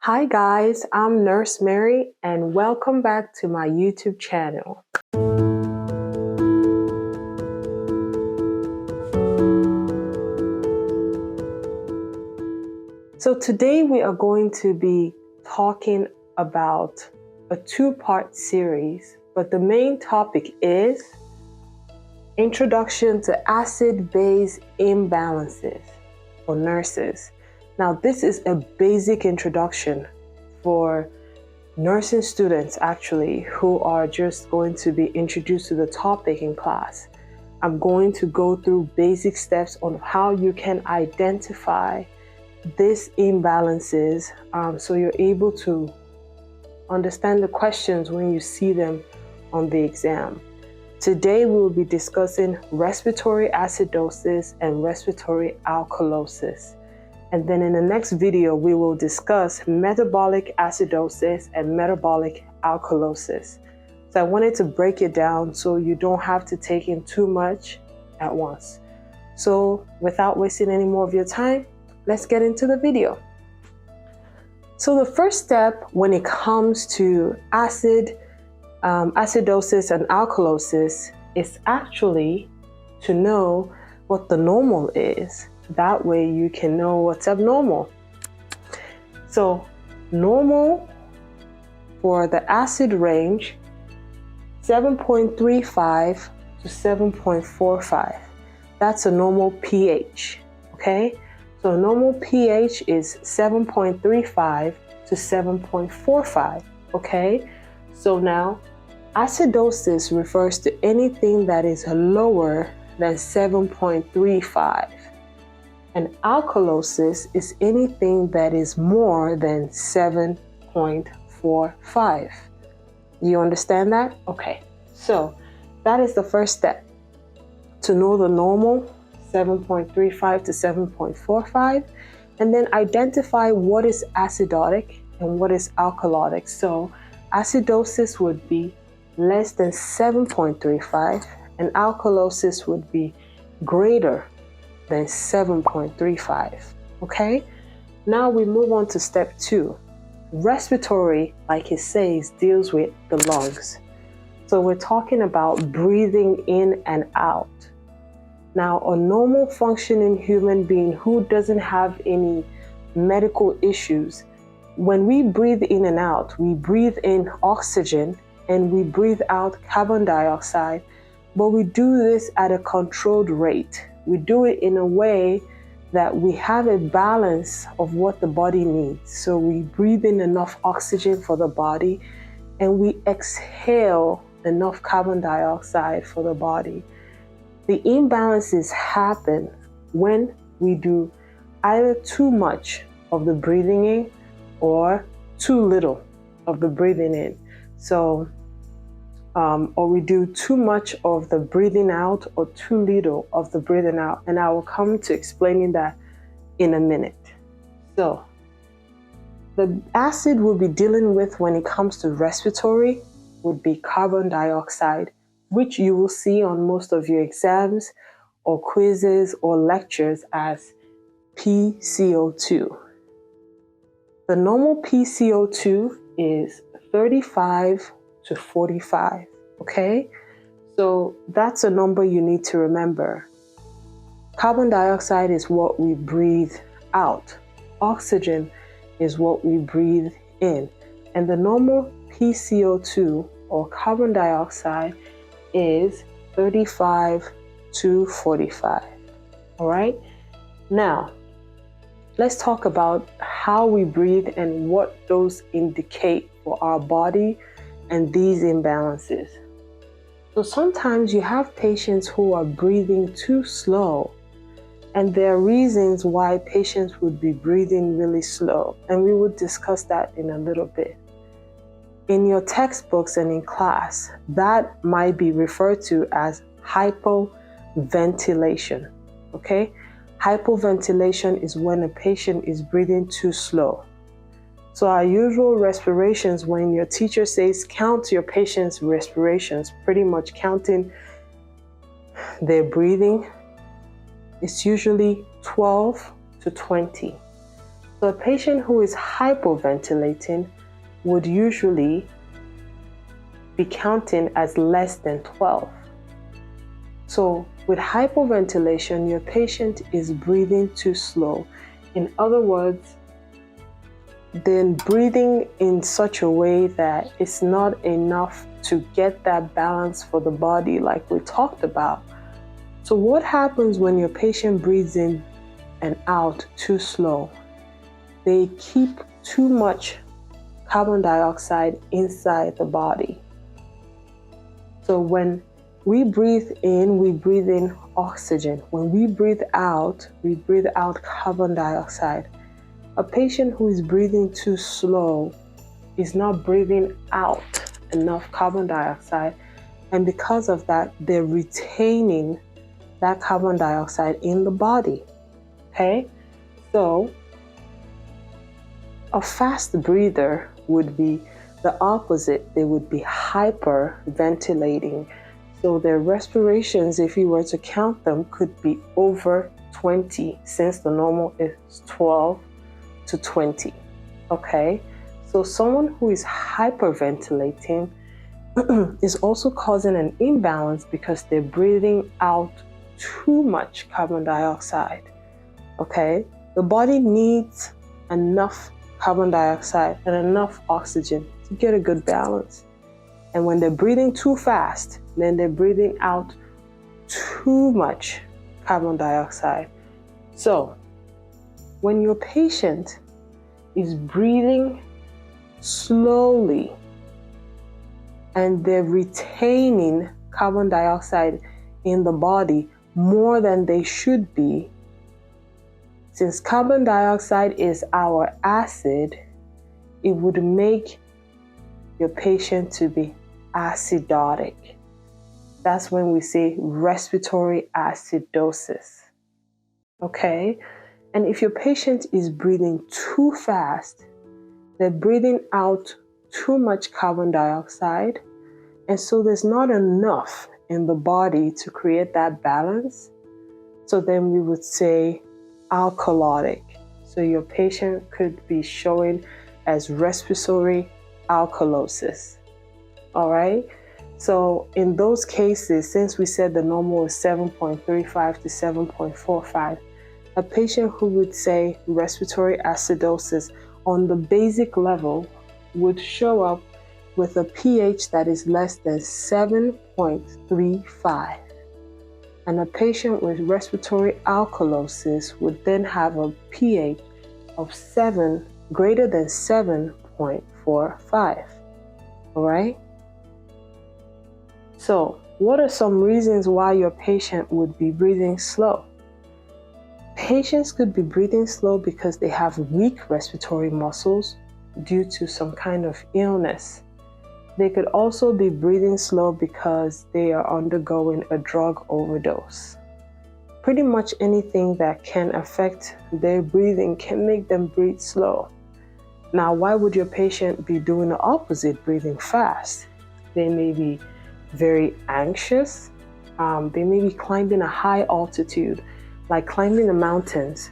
Hi guys, I'm Nurse Mary and welcome back to my YouTube channel. So today we are going to be talking about a two-part series, but the main topic is Introduction to Acid-Base Imbalances for nurses. Now this is a basic introduction for nursing students actually who are just going to be introduced to the topic in class. I'm going to go through basic steps on how you can identify these imbalances so you're able to understand the questions when you see them on the exam. Today we will be discussing respiratory acidosis and respiratory alkalosis. And then in the next video, we will discuss metabolic acidosis and metabolic alkalosis. So I wanted to break it down so you don't have to take in too much at once. So without wasting any more of your time, let's get into the video. So the first step when it comes to acidosis and alkalosis is actually to know what the normal is. That way you can know what's abnormal. So normal for the acid range, 7.35 to 7.45. That's a normal pH, okay? So normal pH is 7.35 to 7.45, okay? So now acidosis refers to anything that is lower than 7.35. And alkalosis is anything that is more than 7.45. You understand that? Okay, so that is the first step. To know the normal, 7.35 to 7.45, and then identify what is acidotic and what is alkalotic. So acidosis would be less than 7.35 and alkalosis would be greater than 7.35. Okay, now we move on to step 2. Respiratory, like it says, deals with the lungs. So we're talking about breathing in and out. Now a normal functioning human being who doesn't have any medical issues, when we breathe in and out, we breathe in oxygen and we breathe out carbon dioxide, but we do this at a controlled rate. We do it in a way that we have a balance of what the body needs. So we breathe in enough oxygen for the body and we exhale enough carbon dioxide for the body. The imbalances happen when we do either too much of the breathing in or too little of the breathing in. So or we do too much of the breathing out or too little of the breathing out. And I will come to explaining that in a minute. So the acid we'll be dealing with when it comes to respiratory would be carbon dioxide, which you will see on most of your exams or quizzes or lectures as PCO2. The normal PCO2 is 35 to 45, okay? So that's a number you need to remember. Carbon dioxide is what we breathe out. Oxygen is what we breathe in. And the normal PCO2 or carbon dioxide is 35 to 45, all right? Now, let's talk about how we breathe and what those indicate for our body and these imbalances. So sometimes you have patients who are breathing too slow, and there are reasons why patients would be breathing really slow, and we will discuss that in a little bit. In your textbooks and in class, that might be referred to as hypoventilation, okay? Hypoventilation is when a patient is breathing too slow. So our usual respirations, when your teacher says count your patient's respirations, pretty much counting their breathing, it's usually 12 to 20. So a patient who is hypoventilating would usually be counting as less than 12. So with hypoventilation, your patient is breathing too slow. In other words, they're breathing in such a way that it's not enough to get that balance for the body like we talked about. So what happens when your patient breathes in and out too slow? They keep too much carbon dioxide inside the body. So when we breathe in oxygen. When we breathe out carbon dioxide. A patient who is breathing too slow is not breathing out enough carbon dioxide, and because of that, they're retaining that carbon dioxide in the body. Okay? So a fast breather would be the opposite. They would be hyperventilating. So their respirations, if you were to count them, could be over 20, since the normal is 12 to 20. Okay? So someone who is hyperventilating is also causing an imbalance because they're breathing out too much carbon dioxide. Okay? The body needs enough carbon dioxide and enough oxygen to get a good balance. And when they're breathing too fast, then they're breathing out too much carbon dioxide. So when your patient is breathing slowly and they're retaining carbon dioxide in the body more than they should be, since carbon dioxide is our acid, it would make your patient to be acidotic. That's when we say respiratory acidosis. Okay? And if your patient is breathing too fast, they're breathing out too much carbon dioxide, and so there's not enough in the body to create that balance. So then we would say alkalotic. So your patient could be showing as respiratory alkalosis. All right? So in those cases, since we said the normal is 7.35 to 7.45, a patient who would say respiratory acidosis on the basic level would show up with a pH that is less than 7.35. And a patient with respiratory alkalosis would then have a pH of greater than 7.45. All right? So, what are some reasons why your patient would be breathing slow? Patients could be breathing slow because they have weak respiratory muscles due to some kind of illness. They could also be breathing slow because they are undergoing a drug overdose. Pretty much anything that can affect their breathing can make them breathe slow. Now, why would your patient be doing the opposite, breathing fast? They may be very anxious. They may be climbing a high altitude, like climbing the mountains.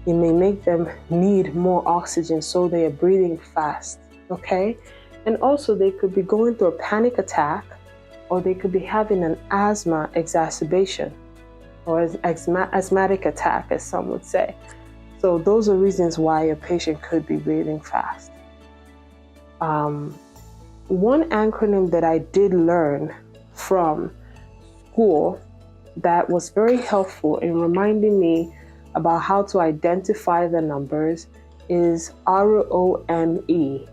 It may make them need more oxygen, so they are breathing fast. Okay? And also they could be going through a panic attack, or they could be having an asthma exacerbation, or an asthmatic attack, as some would say. So those are reasons why a patient could be breathing fast. One acronym that I did learn from school that was very helpful in reminding me about how to identify the numbers is ROME.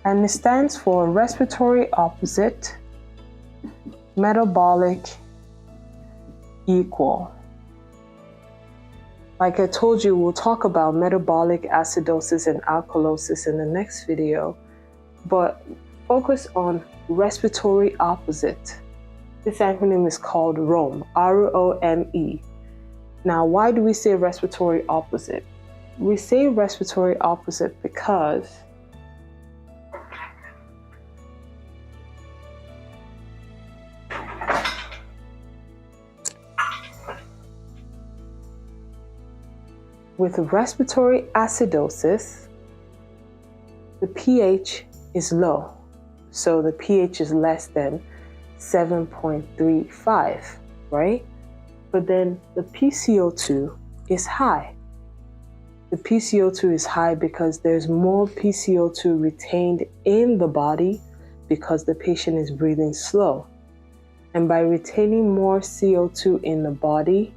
And it stands for respiratory opposite, metabolic equal. Like I told you, we'll talk about metabolic acidosis and alkalosis in the next video, but focus on respiratory opposite. This acronym is called ROME, ROME. Now, why do we say respiratory opposite? We say respiratory opposite because with respiratory acidosis, the pH is low. So the pH is less than 7.35, right? But then the PCO2 is high. The PCO2 is high because there's more PCO2 retained in the body because the patient is breathing slow. And by retaining more CO2 in the body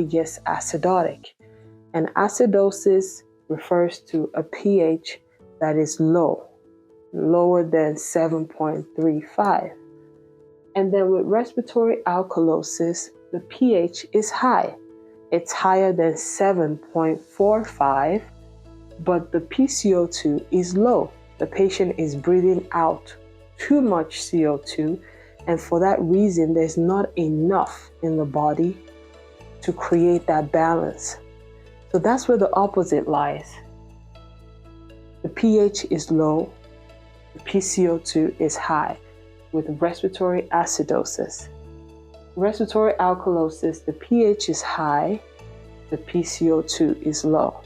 gets acidotic. And acidosis refers to a pH that is low, lower than 7.35. And then with respiratory alkalosis, the pH is high. It's higher than 7.45, but the PCO2 is low. The patient is breathing out too much CO2, and for that reason, there's not enough in the body to create that balance. So that's where the opposite lies. The pH is low, the PCO2 is high with respiratory acidosis. Respiratory alkalosis, the pH is high, the PCO2 is low.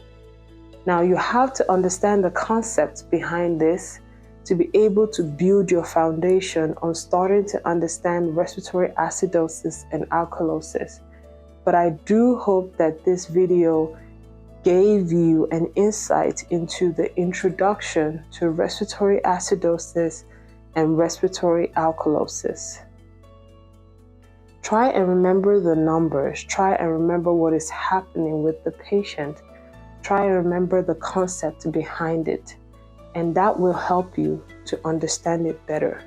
Now you have to understand the concept behind this to be able to build your foundation on starting to understand respiratory acidosis and alkalosis. But I do hope that this video gave you an insight into the introduction to respiratory acidosis and respiratory alkalosis. Try and remember the numbers. Try and remember what is happening with the patient. Try and remember the concept behind it. And that will help you to understand it better.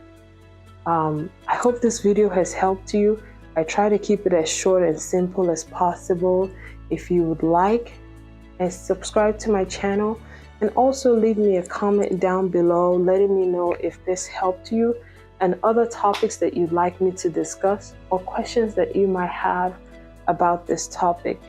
I hope this video has helped you. I try to keep it as short and simple as possible. If you would like, and subscribe to my channel, and also leave me a comment down below letting me know if this helped you and other topics that you'd like me to discuss or questions that you might have about this topic.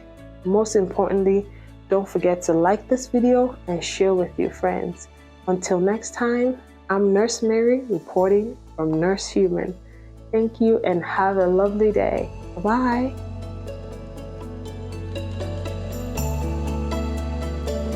Most importantly, don't forget to like this video and share with your friends. Until next time, I'm Nurse Mary reporting from Nurse Human. Thank you and have a lovely day. Bye-bye.